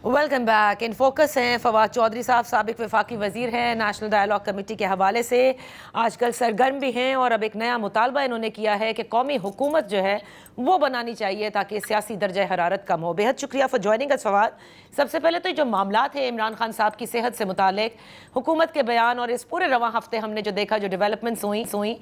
Welcome back. In focus ہیں فواد چودھری صاحب، سابق وفاقی وزیر ہیں، نیشنل ڈائیلاگ کمیٹی کے حوالے سے آج کل سرگرم بھی ہیں، اور اب ایک نیا مطالبہ انہوں نے کیا ہے کہ قومی حکومت جو ہے وہ بنانی چاہیے تاکہ سیاسی درجہ حرارت کم ہو. بہت شکریہ فار جوائننگ اس فواد. سب سے پہلے تو جو معاملات ہیں عمران خان صاحب کی صحت سے متعلق، حکومت کے بیان اور اس پورے رواں ہفتے ہم نے جو دیکھا، جو ڈیولپمنٹس ہوئیں،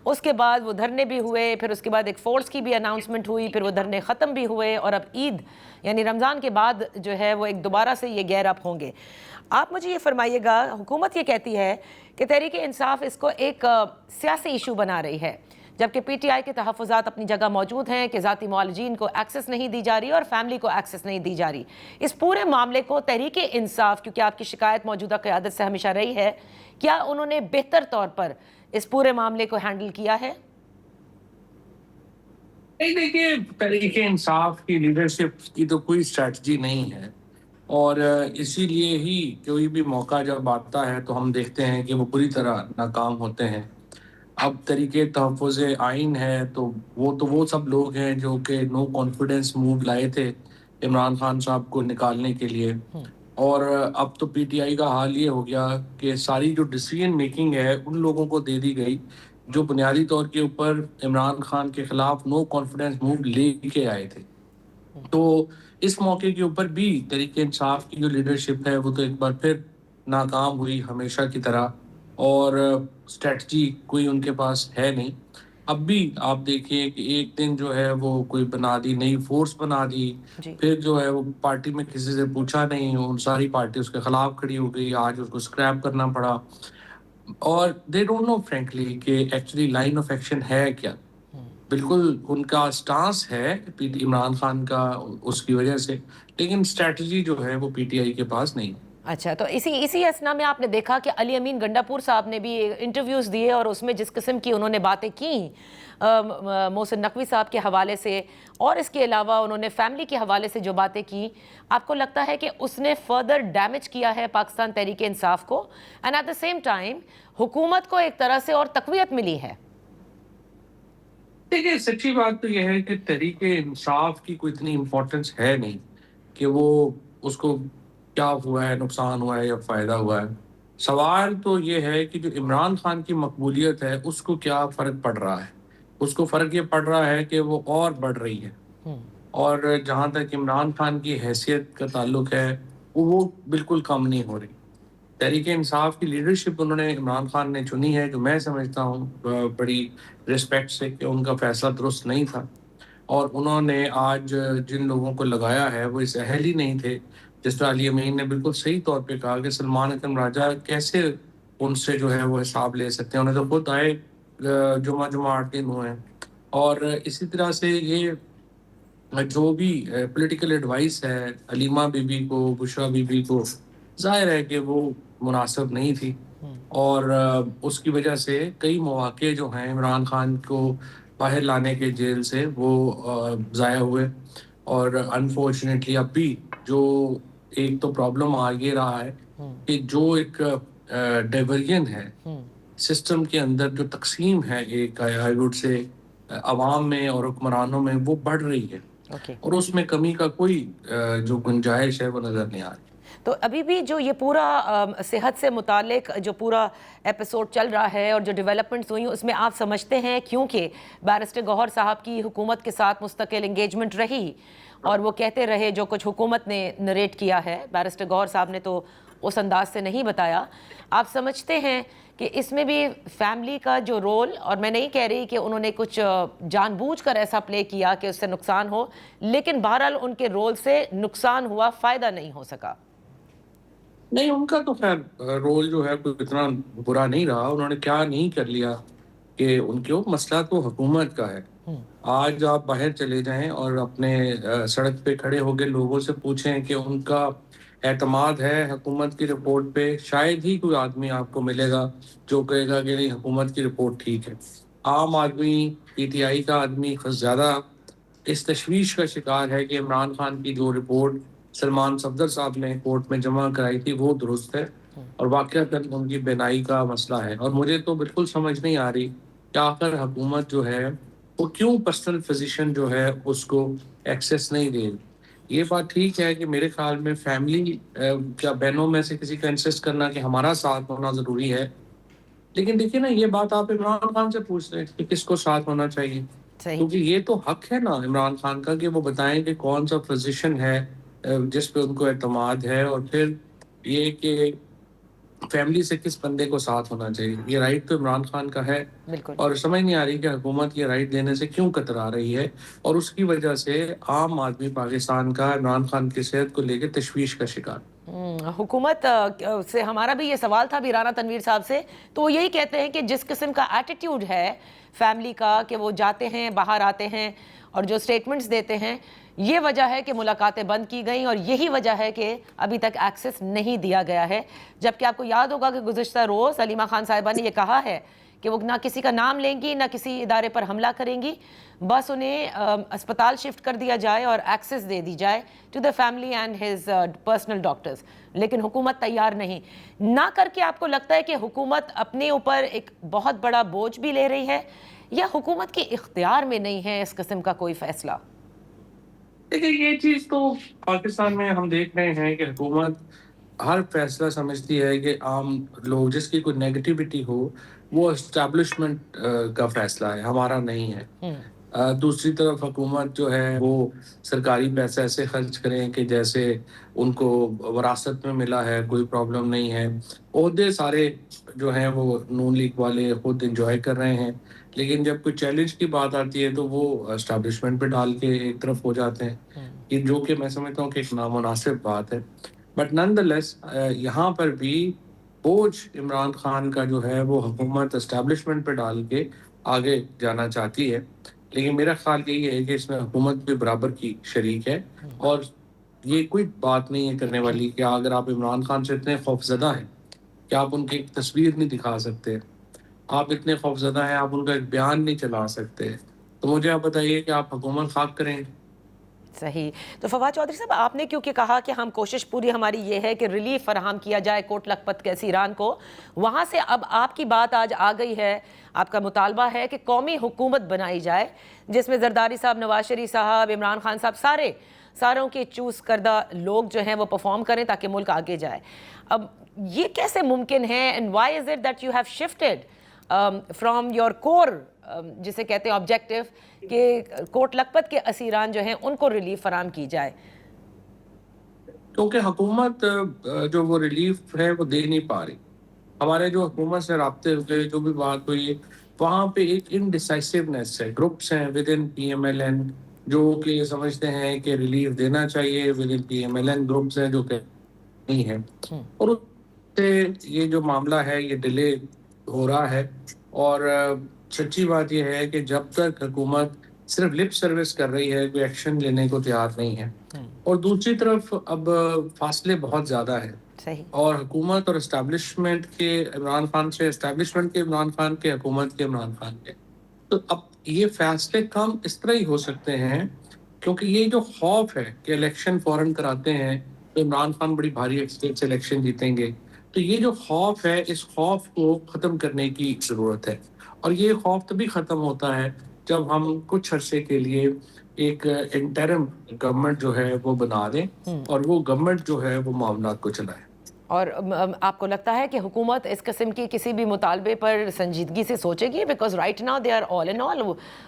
اس کے بعد وہ دھرنے بھی ہوئے، پھر اس کے بعد ایک فورس کی بھی اناؤنسمنٹ ہوئی، پھر وہ دھرنے ختم بھی ہوئے، اور اب عید یعنی رمضان کے بعد جو ہے وہ ایک دوبارہ سے یہ گیئر اپ ہوں گے. آپ مجھے یہ فرمائیے گا، حکومت یہ کہتی ہے کہ تحریک انصاف اس کو ایک سیاسی ایشو بنا رہی ہے، جبکہ پی ٹی آئی کے تحفظات اپنی جگہ موجود ہیں کہ ذاتی معالجین کو ایکسس نہیں دی جا رہی اور فیملی کو ایکسس نہیں دی جا رہی. اس پورے معاملے کو تحریک انصاف، کیونکہ آپ کی شکایت موجودہ قیادت سے ہمیشہ رہی ہے، کیا انہوں نے بہتر طور پر اس پورے معاملے کو ہینڈل کیا ہے؟ نہیں، دیکھیے، تحریک انصاف کی لیڈرشپ کی تو کوئی اسٹریٹجی نہیں ہے، اور اسی لیے ہی کوئی بھی موقع جب آتا ہے تو ہم دیکھتے ہیں کہ وہ پوری طرح ناکام ہوتے ہیں. اب طریقے تحفظ آئین ہے تو وہ سب لوگ ہیں جو کہ نو کانفیڈنس موو لائے تھے عمران خان صاحب کو نکالنے کے لیے، اور اب تو پی ٹی آئی کا حال یہ ہو گیا کہ ساری جو ڈیسیژن میکنگ ہے ان لوگوں کو دے دی گئی جو بنیادی طور کے اوپر عمران خان کے خلاف نو کانفیڈنس موو لے کے آئے تھے. تو اس موقع کے اوپر بھی تحریک انصاف کی جو لیڈرشپ ہے وہ تو ایک بار پھر ناکام ہوئی ہمیشہ کی طرح، اور اسٹریٹجی کوئی ان کے پاس ہے نہیں. اب بھی آپ دیکھیے کہ ایک دن جو ہے وہ کوئی بنا دی، نئی فورس بنا دی، پھر جو ہے وہ پارٹی میں کسی سے پوچھا نہیں، ان ساری پارٹی اس کے خلاف کھڑی ہو گئی، آج اس کو اسکریپ کرنا پڑا. اور دے ڈونٹ نو فرینکلی کہ ایکچولی لائن آف ایکشن ہے کیا. بالکل ان کا سٹانس ہے عمران خان کا اس کی وجہ سے، لیکن اسٹریٹجی جو ہے وہ پی ٹی آئی کے پاس نہیں. اچھا، تو اسی اسنا میں آپ نے دیکھا کہ علی امین گنڈاپور صاحب نے بھی انٹرویوز دیے، اور اس میں جس قسم کی انہوں نے باتیں کی محسن نقوی صاحب کے حوالے سے، اور اس کے علاوہ انہوں نے فیملی کے حوالے سے جو باتیں کی، آپ کو لگتا ہے کہ اس نے فردر ڈیمیج کیا ہے پاکستان تحریک انصاف کو، and at the same time حکومت کو ایک طرح سے اور تقویت ملی ہے؟ دیکھیے، سچی بات تو یہ ہے کہ تحریک انصاف کی کوئی اتنی امپورٹنس ہے نہیں کہ وہ اس کو کیا ہوا ہے، نقصان ہوا ہے یا فائدہ ہوا ہے. سوال تو یہ ہے کہ جو عمران خان کی مقبولیت ہے اس کو کیا فرق پڑ رہا ہے. اس کو فرق یہ پڑ رہا ہے کہ وہ اور بڑھ رہی ہے، اور جہاں تک عمران خان کی حیثیت کا تعلق ہے وہ بالکل کم نہیں ہو رہی. تحریک انصاف کی لیڈرشپ انہوں نے عمران خان نے چنی ہے، جو میں سمجھتا ہوں بڑی رسپیکٹ سے کہ ان کا فیصلہ درست نہیں تھا، اور انہوں نے آج جن لوگوں کو لگایا ہے وہ اس اہل ہی نہیں تھے. جس طرح علی امین نے بالکل صحیح طور پہ کہا کہ سلمان اکرم راجہ کیسے ان سے جو ہے وہ حساب لے سکتے ہیں، انہیں تو خود آئے جمعہ 8 دن ہوئے ہیں. اور اسی طرح سے یہ جو بھی پولیٹیکل ایڈوائس ہے علیمہ بی بی کو، بشرا بی بی کو، ظاہر ہے کہ وہ مناسب نہیں تھی، اور اس کی وجہ سے کئی مواقع جو ہیں عمران خان کو باہر لانے کے جیل سے وہ ضائع ہوئے. اور انفارچونیٹلی اب بھی جو ایک تو پرابلم آ یہ رہا ہے کہ جو ایک ڈائیورژن ہے سسٹم کے اندر، جو تقسیم ہے ایک آئی ووڈ سے عوام میں اور حکمرانوں میں، وہ بڑھ رہی ہے، اور اس میں کمی کا کوئی جو گنجائش ہے وہ نظر نہیں آ رہی. تو ابھی بھی جو یہ پورا صحت سے متعلق جو پورا ایپیسوڈ چل رہا ہے اور جو ڈیولپمنٹس ہوئی ہیں، اس میں آپ سمجھتے ہیں کیونکہ بیرسٹر گوہر صاحب کی حکومت کے ساتھ مستقل انگیجمنٹ رہی اور وہ کہتے رہے جو کچھ حکومت نے نریٹ کیا ہے، بیرسٹر گوہر صاحب نے تو اس انداز سے نہیں بتایا، آپ سمجھتے ہیں کہ اس میں بھی فیملی کا جو رول، اور میں نہیں کہہ رہی کہ انہوں نے کچھ جان بوجھ کر ایسا پلے کیا کہ اس سے نقصان ہو، لیکن بہرحال ان کے رول سے نقصان ہوا، فائدہ نہیں ہو سکا؟ نہیں، ان کا تو خیر رول جو ہے کوئی اتنا برا نہیں رہا. انہوں نے کیا نہیں کر لیا کہ ان کے مسئلہ تو حکومت کا ہے. آج آپ باہر چلے جائیں اور اپنے سڑک پہ کھڑے ہو کے لوگوں سے پوچھیں کہ ان کا اعتماد ہے حکومت کی رپورٹ پہ، شاید ہی کوئی آدمی آپ کو ملے گا جو کہے گا کہ نہیں حکومت کی رپورٹ ٹھیک ہے. عام آدمی، پی ٹی آئی کا آدمی زیادہ اس تشویش کا شکار ہے کہ عمران خان کی جو رپورٹ سلمان صفدر صاحب نے کورٹ میں جمع کرائی تھی وہ درست ہے، اور واقعات ان کی بینائی کا مسئلہ ہے. اور مجھے تو بالکل سمجھ نہیں آ رہی کہ آخر حکومت جو ہے وہ کیوں پرسنل فزیشین جو ہے اس کو ایکسیس نہیں دے. یہ بات ٹھیک ہے کہ میرے خیال میں فیملی کیا بہنوں میں سے کسی کا انسسٹ کرنا کہ ہمارا ساتھ ہونا ضروری ہے. لیکن دیکھیے نا یہ بات آپ عمران خان سے پوچھ رہے ہیں کہ کس کو ساتھ ہونا چاہیے. صحیح. کیونکہ یہ تو حق ہے نا عمران خان کا کہ وہ بتائیں کہ کون سا پوزیشن ہے جس پہ ان کو اعتماد ہے, اور پھر یہ کہ فیملی سے کس بندے کو ساتھ ہونا چاہیے. یہ رائٹ تو عمران خان کا ہے, بالکل. اور سمجھ نہیں آ رہی کہ حکومت یہ رائٹ دینے سے کیوں کترا رہی ہے, اور اس کی وجہ سے عام آدمی پاکستان کا عمران خان کی صحت کو لے کے تشویش کا شکار. حکومت سے ہمارا بھی یہ سوال تھا بھی رانا تنویر صاحب سے, تو وہ یہی کہتے ہیں کہ جس قسم کا ایٹیٹیوڈ ہے فیملی کا کہ وہ جاتے ہیں باہر آتے ہیں اور جو سٹیٹمنٹس دیتے ہیں, یہ وجہ ہے کہ ملاقاتیں بند کی گئیں, اور یہی وجہ ہے کہ ابھی تک ایکسس نہیں دیا گیا ہے. جبکہ آپ کو یاد ہوگا کہ گزشتہ روز علیمہ خان صاحبہ نے یہ کہا ہے کہ وہ نہ کسی کا نام لیں گی نہ کسی ادارے پر حملہ کریں گی, بس انہیں اسپتال شفٹ کر دیا جائے اور ایکسس دے دی جائے to the family and his personal doctors. لیکن حکومت تیار نہیں. نہ کر کے آپ کو لگتا ہے کہ حکومت اپنے اوپر ایک بہت بڑا بوجھ بھی لے رہی ہے, یا حکومت کے اختیار میں نہیں ہے اس قسم کا کوئی فیصلہ؟ دیکھیں یہ چیز تو پاکستان میں ہم دیکھ رہے ہیں کہ حکومت ہر فیصلہ سمجھتی ہے کہ عام لوگ جس کی کوئی نیگیٹیوٹی ہو وہ اسٹیبلشمنٹ کا فیصلہ ہے, ہمارا نہیں ہے. دوسری طرف حکومت جو ہے وہ سرکاری پیسے ایسے خرچ کریں کہ جیسے ان کو وراثت میں ملا ہے, کوئی پرابلم نہیں ہے. عہدے سارے جو ہیں وہ نون لیگ والے خود انجوائے کر رہے ہیں, لیکن جب کوئی چیلنج کی بات آتی ہے تو وہ اسٹیبلشمنٹ پہ ڈال کے ایک طرف ہو جاتے ہیں, یہ جو کہ میں سمجھتا ہوں کہ ایک نامناسب بات ہے. بٹ نن دا لیس یہاں پر بھی بوجھ عمران خان کا جو ہے وہ حکومت اسٹیبلشمنٹ پہ ڈال کے آگے جانا چاہتی ہے. لیکن میرا خیال یہی ہے کہ اس میں حکومت بھی برابر کی شریک ہے, اور یہ کوئی بات نہیں ہے کرنے والی کہ اگر آپ عمران خان سے اتنے خوفزدہ ہیں کہ آپ ان کی ایک تصویر نہیں دکھا سکتے, آپ اتنے خوفزدہ ہیں آپ ان کا ایک بیان نہیں چلا سکتے, تو مجھے آپ بتائیے کہ آپ حکومت خاک کریں گے. صحیح. تو فواد چودھری صاحب, آپ نے کیونکہ کہا کہ ہم کوشش پوری ہماری یہ ہے کہ ریلیف فراہم کیا جائے کوٹ لکھپت کے اسیران کو, وہاں سے اب آپ کی بات آج آ گئی ہے, آپ کا مطالبہ ہے کہ قومی حکومت بنائی جائے جس میں زرداری صاحب, نواز شریف صاحب, عمران خان صاحب, ساروں کے چوز کردہ لوگ جو ہیں وہ پرفارم کریں تاکہ ملک آگے جائے. اب یہ کیسے ممکن ہے, and why is it that you have shifted from your core جسے کہتے ہیں آبجیکٹو کہ کوٹ لکھپت کے اسیران جو ہیں ان کو ریلیف فراہم کی جائے؟ کیونکہ حکومت جو وہ ریلیف ہے وہ دے نہیں پا رہی. ہمارے جو حکومت سے رابطے ہوئے, جو بھی بات ہوئی, وہاں پہ ایک انڈیسائسونیس ہے. گروپس ہیں within P M L N جو کہ سمجھتے ہیں کہ ریلیف دینا چاہیے, within P M L N groups ہیں جو کہ نہیں ہے, اور اس سے یہ جو معاملہ ہے یہ ڈیلے ہو رہا ہے. اور سچی بات یہ ہے کہ جب تک حکومت صرف لپ سروس کر رہی ہے, کوئی ایکشن لینے کو تیار نہیں ہے. اور دوسری طرف اب فاصلے بہت زیادہ ہیں, اور حکومت اور اسٹیبلشمنٹ کے عمران خان سے, اسٹیبلشمنٹ کے عمران خان کے, حکومت کے عمران خان کے, تو اب یہ فیصلے کم اس طرح ہی ہو سکتے ہیں کیونکہ یہ جو خوف ہے کہ الیکشن فوراً کراتے ہیں تو عمران خان بڑی بھاری اسٹیٹ سے الیکشن جیتیں گے, تو یہ جو خوف ہے اس خوف کو ختم کرنے کی ضرورت ہے. اور یہ خوف تبھی ختم ہوتا ہے جب ہم کچھ عرصے کے لیے ایک انٹرم گورنمنٹ جو ہے وہ بنا دیں, اور وہ گورنمنٹ جو ہے وہ معاملات کو چلائے. اور آپ کو لگتا ہے کہ حکومت اس قسم کی کسی بھی مطالبے پر سنجیدگی سے سوچے گی؟ Because right now they are all in all,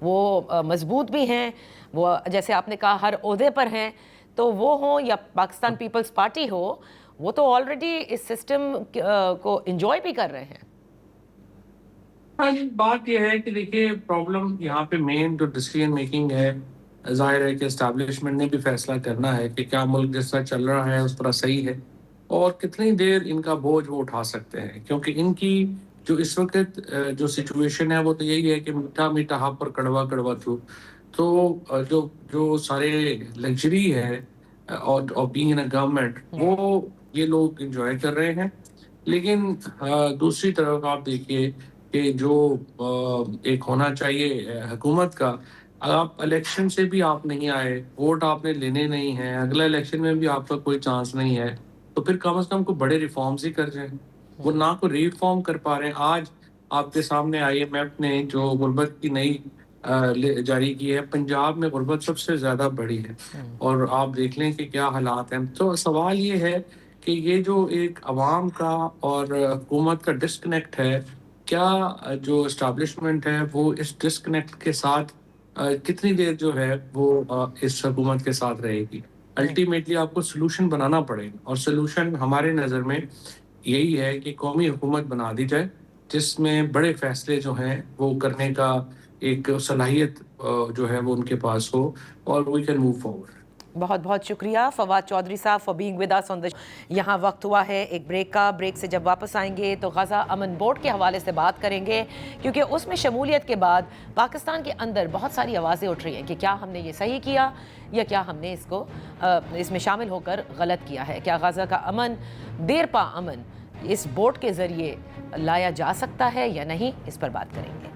وہ مضبوط بھی ہیں, وہ جیسے آپ نے کہا ہر عہدے پر ہیں, تو وہ ہوں یا پاکستان پیپلز پارٹی ہو, وہ تو آلریڈی اس سسٹم کو انجوائے بھی کر رہے ہیں. ہاں جی, بات یہ ہے کہ دیکھیے پرابلم یہاں پہ مین جو ڈیسیژن میکنگ ہے, ظاہر ہے کہ اسٹیبلشمنٹ نے بھی فیصلہ کرنا ہے کہ کیا ملک جس طرح چل رہا ہے اس طرح صحیح ہے, اور کتنی دیر ان کا بوجھ وہ اٹھا سکتے ہیں. کیونکہ ان کی جو اس وقت جو سچویشن ہے وہ تو یہی ہے کہ میٹھا میٹھا ہاں پر کڑوا کڑوا تھو, تو جو سارے لگژری ہے اور بینگ ان اے گورنمنٹ وہ یہ لوگ انجوائے کر رہے ہیں. لیکن دوسری طرف آپ دیکھیے کہ جو ایک ہونا چاہیے حکومت کا, آپ الیکشن سے بھی آپ نہیں آئے, ووٹ آپ نے لینے نہیں ہیں, اگلا الیکشن میں بھی آپ کا کوئی چانس نہیں ہے, تو پھر کم از کم کوئی بڑے ریفارمز ہی کر جائیں. وہ نہ کوئی ریفارم کر پا رہے ہیں. آج آپ کے سامنے آئی ایم ایف نے جو غربت کی نئی جاری کی ہے. پنجاب میں غربت سب سے زیادہ بڑی ہے اور آپ دیکھ لیں کہ کیا حالات ہیں. تو سوال یہ ہے کہ یہ جو ایک عوام کا اور حکومت کا ڈسکنیکٹ ہے, کیا جو اسٹیبلشمنٹ ہے وہ اس ڈسکنیکٹ کے ساتھ کتنی دیر جو ہے وہ اس حکومت کے ساتھ رہے گی. الٹیمیٹلی آپ کو سلوشن بنانا پڑے گا, اور سلوشن ہمارے نظر میں یہی ہے کہ قومی حکومت بنا دی جائے جس میں بڑے فیصلے جو ہیں وہ کرنے کا ایک صلاحیت جو ہے وہ ان کے پاس ہو, اور وی کین موو فارورڈ. بہت بہت شکریہ فواد چودھری صاحب فار بینگ ود اس آن دی. یہاں وقت ہوا ہے ایک بریک کا. بریک سے جب واپس آئیں گے تو غزہ امن بورڈ کے حوالے سے بات کریں گے, کیونکہ اس میں شمولیت کے بعد پاکستان کے اندر بہت ساری آوازیں اٹھ رہی ہیں کہ کیا ہم نے یہ صحیح کیا یا کیا ہم نے اس میں شامل ہو کر غلط کیا ہے. کیا غزہ کا امن, دیر پا امن اس بورڈ کے ذریعے لایا جا سکتا ہے یا نہیں, اس پر بات کریں گے.